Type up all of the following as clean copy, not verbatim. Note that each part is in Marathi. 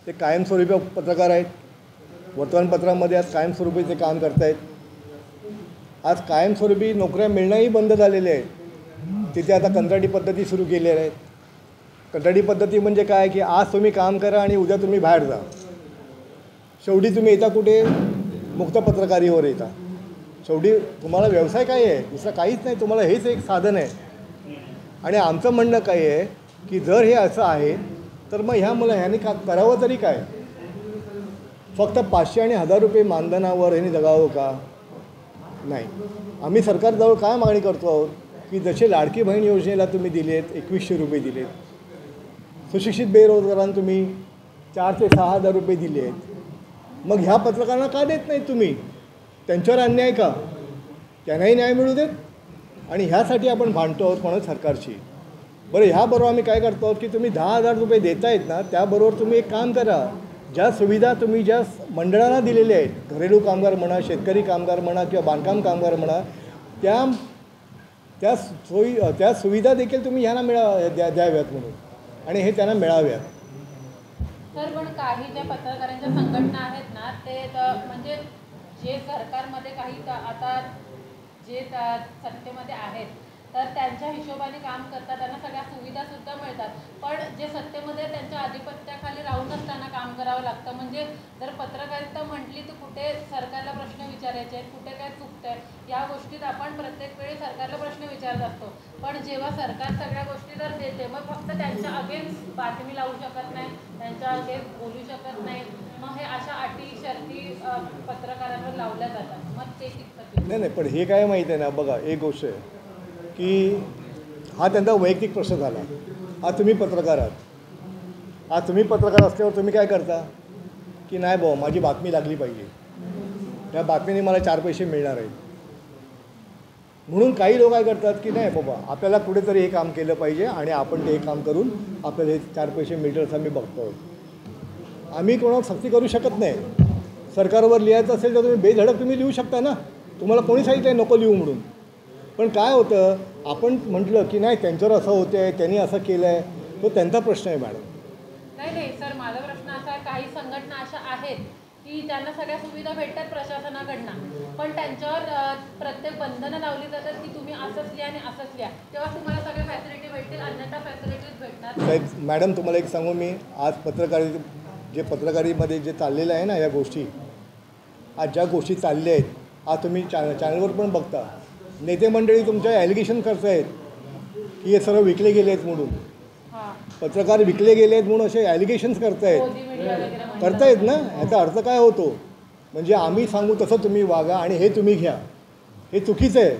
ते कायमस्वरूपी पत्रकार आहेत. वर्तमानपत्रामध्ये आज कायमस्वरूपी ते काम करत आहेत. आज कायमस्वरूपी नोकऱ्या मिळणंही बंद झालेले आहेत. तिथे आता कंत्राटी पद्धती सुरू केलेल्या आहेत. कंत्राटी पद्धती म्हणजे काय की आज तुम्ही काम करा आणि उद्या तुम्ही बाहेर जा. शेवटी तुम्ही येता कुठे? मुक्त पत्रकारीवर येता. शेवटी तुम्हाला व्यवसाय काय आहे? दुसरं काहीच नाही. तुम्हाला हेच एक साधन आहे. आणि आमचं म्हणणं काय आहे की जर हे असं आहे तर मग ह्याने करावं तरी काय? फक्त 500 आणि 1000 रुपये मानधनावर ह्यांनी जगावं का? नाही. आम्ही सरकारजवळ काय मागणी करतो आहोत की जसे लाडकी बहीण योजनेला तुम्ही दिलेत 2100 रुपये दिलेत, सुशिक्षित बेरोजगारांना तुम्ही 4 ते 6 हजार रुपये दिले आहेत, मग ह्या पत्रकारांना का देत नाही तुम्ही? त्यांच्यावर अन्याय का? त्यांनाही न्याय मिळू देत. आणि ह्यासाठी आपण भांडतो आहोत कोणाच सरकारशी. बरं, ह्याबरोबर आम्ही काय करतो आहोत की तुम्ही 10,000 रुपये देतायत ना, त्याबरोबर तुम्ही एक काम करा. ज्या सुविधा तुम्ही ज्या मंडळांना दिलेल्या आहेत, घरेलू कामगार म्हणा, शेतकरी कामगार म्हणा किंवा बांधकाम कामगार म्हणा, त्या सुविधा देखील तुम्ही ह्यांना द्याव्यात म्हणून, आणि हे त्यांना मिळाव्यात. सर, पण काही ज्या पत्रकारांच्या संघटना आहेत ना, ते म्हणजे जे सरकारमध्ये काही आता जे सत्तेमध्ये आहेत तर त्यांच्या हिशोबाने काम करतात, त्यांना सगळ्या सुविधासुद्धा मिळतात. पण जे सत्तेमध्ये त्यांच्या आधिपत्याखाली राहूनच त्यांना काम करावं लागतं. म्हणजे जर पत्रकारिता म्हटली तर कुठे सरकारला प्रश्न विचारायचे आहेत, कुठे काय चुकतं आहे, या गोष्टीत आपण प्रत्येक वेळी सरकारला प्रश्न विचारत असतो. पण जेव्हा सरकार सगळ्या गोष्टी जर देते, मग फक्त त्यांच्या अगेन्स्ट बातमी लावू शकत नाही, त्यांच्या अगेन्स्ट बोलू शकत नाही. मग हे अशा अटी शर्ती पत्रकारांवर लावल्या जातात. मग ते कितपत? नाही, पण हे काय माहीत आहे ना, बघा एक गोष्ट आहे की हा त्यांचा वैयक्तिक प्रश्न झाला. आज तुम्ही पत्रकार आहात. आज तुम्ही पत्रकार असल्यावर तुम्ही काय करता की नाही भाऊ, माझी बातमी लागली पाहिजे, त्या बातमीने मला 4 पैसे मिळणार आहेत. म्हणून काही लोक काय करतात की नाही बाबा, आपल्याला कुठेतरी हे काम केलं पाहिजे आणि आपण ते काम करून आपल्याला हे 4 पैसे मिळतील असं मी बघतो. आम्ही कोणावर सक्ती करू शकत नाही. सरकारवर लिहायचं असेल तर तुम्ही बेधडक तुम्ही लिहू शकता ना. तुम्हाला कोणी सांगितलं नको लिहू म्हणून. पण काय होतं, आपण म्हटलं की नाही त्यांच्यावर असं होतं आहे, त्यांनी असं केलं आहे, तो त्यांचा प्रश्न आहे मॅडम. नाही सर, माझा प्रश्न असा आहे, काही संघटना अशा आहेत की त्यांना सगळ्या सुविधा भेटतात प्रशासनाकडनं, पण त्यांच्यावर प्रत्येक बंधनं लावली जातात की तुम्ही असंच लिहा आणि असंच लिहा, तेव्हा तुम्हाला सगळ्या फॅसिलिटी भेटतील, अन्यथा फॅसिलिटीज भेटणार. साहेब मॅडम, तुम्हाला एक सांगू मी, आज पत्रकारीमध्ये जे चाललेलं आहे ना या गोष्टी, आज ज्या गोष्टी चालल्या आहेत, आज तुम्ही चॅनलवर पण बघता, नेते मंडळी तुमच्या ॲलिगेशन करत आहेत की हे सर्व विकले गेले आहेत म्हणून, पत्रकार विकले गेले आहेत म्हणून असे ॲलिगेशन्स करतायत ना. याचा अर्थ काय होतो? म्हणजे आम्ही सांगू तसं तुम्ही वागा आणि हे तुम्ही घ्या, हे चुकीचं आहे.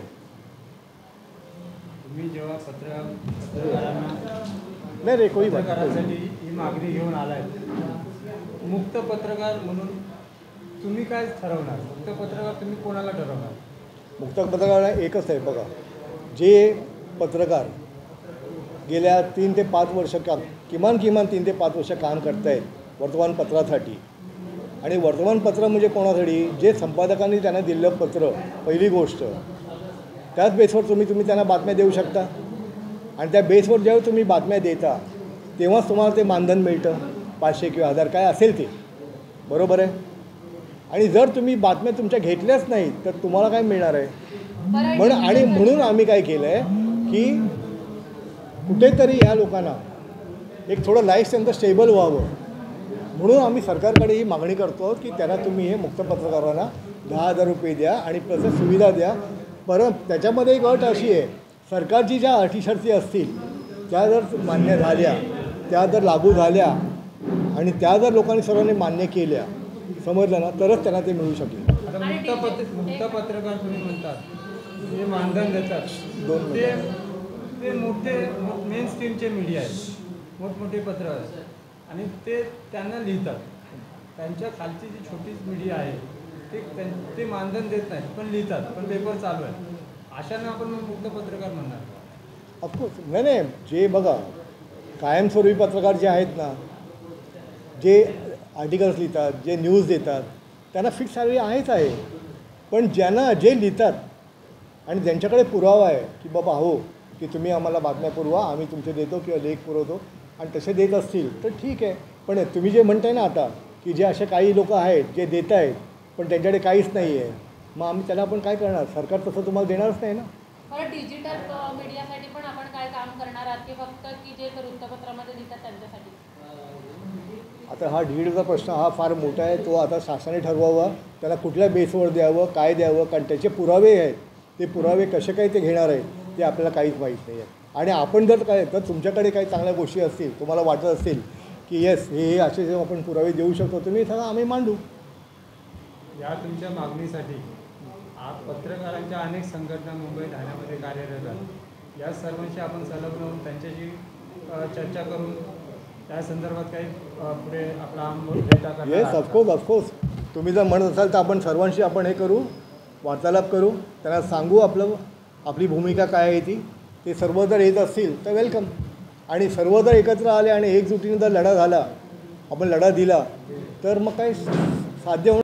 तुम्ही जेव्हा पत्रकारांना नाही रे, कोणी पत्रकारांसाठी ही मागणी घेऊन आलाय, मुक्त पत्रकार म्हणून तुम्ही काय ठरवणार? मुक्त पत्रकार तुम्ही कोणाला ठरवणार? मुक्त पत्रकार एकच आहे बघा, जे पत्रकार गेल्या 3 ते 5 वर्ष किमान 3 ते 5 वर्ष काम करत आहेत वर्तमानपत्रासाठी. आणि वर्तमानपत्र म्हणजे कोणासाठी? जे संपादकांनी त्यांना दिलेलं पत्र, पहिली गोष्ट, त्याच बेसवर तुम्ही त्यांना बातम्या देऊ शकता. आणि त्या बेसवर जेव्हा तुम्ही बातम्या देता तेव्हाच तुम्हाला ते मानधन मिळतं, 500 किंवा 1000 काय असेल ते, बरोबर आहे. आणि जर तुम्ही बातम्या तुमच्या घेतल्याच नाहीत तर तुम्हाला काय मिळणार आहे? म्हणून आम्ही काय केलं आहे की कुठेतरी ह्या लोकांना एक थोडं लाईफ त्यांचं स्टेबल व्हावं, म्हणून आम्ही सरकारकडे ही मागणी करतो की त्यांना तुम्ही हे मुक्त पत्रकारांना 10,000 रुपये द्या आणि प्लस सुविधा द्या. परत त्याच्यामध्ये एक अट अशी आहे, सरकारची ज्या अटी शर्ती असतील त्या जर मान्य झाल्या, त्या जर लागू झाल्या आणि त्या जर लोकांनी सर्वांनी मान्य केल्या, समजलं ना, तरच त्यांना ते मिळू शकेल. मुक्त पत्रकार तुम्ही म्हणतात, जे मानधन देतात ते मोठे मेन स्ट्रीमचे मीडिया आहेत, मोठमोठे पत्र आहेत, आणि ते त्यांना लिहितात. त्यांच्या खालची जी छोटी मीडिया आहे ते मानधन देत नाहीत, पण लिहितात, पण पेपर चालू आहे. अशांना आपण मुक्त पत्रकार म्हणणार? ऑफकोर्स नाही. जे बघा, कायमस्वरूपी पत्रकार जे आहेत ना, जे आर्टिकल्स लिहितात, जे न्यूज देतात, त्यांना फिक्स सॅलरी आहे. पण जे लिहितात आणि ज्यांच्याकडे पुरावा आहे की बाबा हो की तुम्ही आम्हाला बातम्या पुरवा, आम्ही तुमचे देतो किंवा लेख पुरवतो, आणि तसे देत असतील तर ठीक आहे. पण पण तुम्ही जे म्हणताय ना आता की जे असे काही लोक आहेत जे देत आहेत पण त्यांच्याकडे काहीच नाही आहे, मग आम्ही त्याला आपण काय करणार? सरकार तसं तुम्हाला देणारच नाही ना. बरं, डिजिटल मीडियासाठी पण आपण काय काम करणार आहात की फक्त की जे वृत्तपत्रामध्ये लिहितात त्यांच्यासाठी? आता हा डिजिटलचा प्रश्न हा फार मोठा आहे. तो आता शासनाने ठरवावा, त्याला कुठल्या बेसवर द्यावं, काय द्यावं, कारण त्याचे पुरावे आहेत. ते पुरावे कसे काय ते घेणार आहेत ते आपल्याला काहीच माहीत नाही आहे. आणि आपण जर तुमच्याकडे काही चांगल्या गोष्टी असतील, तुम्हाला वाटत असतील की येस हे असे जे आपण पुरावे देऊ शकतो, तुम्ही सांगा, आम्ही मांडू. या तुमच्या मागणीसाठी पत्रकारांच्या अनेक संघटना मुंबई ठाण्यामध्ये कार्यरत आहेत. या सर्वांशी आपण संलग्न होऊन त्यांच्याशी चर्चा करून त्या संदर्भात काही पुढे आपला डेटा करणार. Yes, of course. तुम्ही जर म्हणत असाल तर आपण सर्वांशी आपण हे करू, वार्तालाप करू, त्यांना सांगू आपली भूमिका काय आहे ती. ते सर्व जर येत असतील तर वेलकम. आणि सर्व जर एकत्र आले आणि एकजुटीने जर लढा झाला, आपण लढा दिला, तर मग काही साध्य होणार.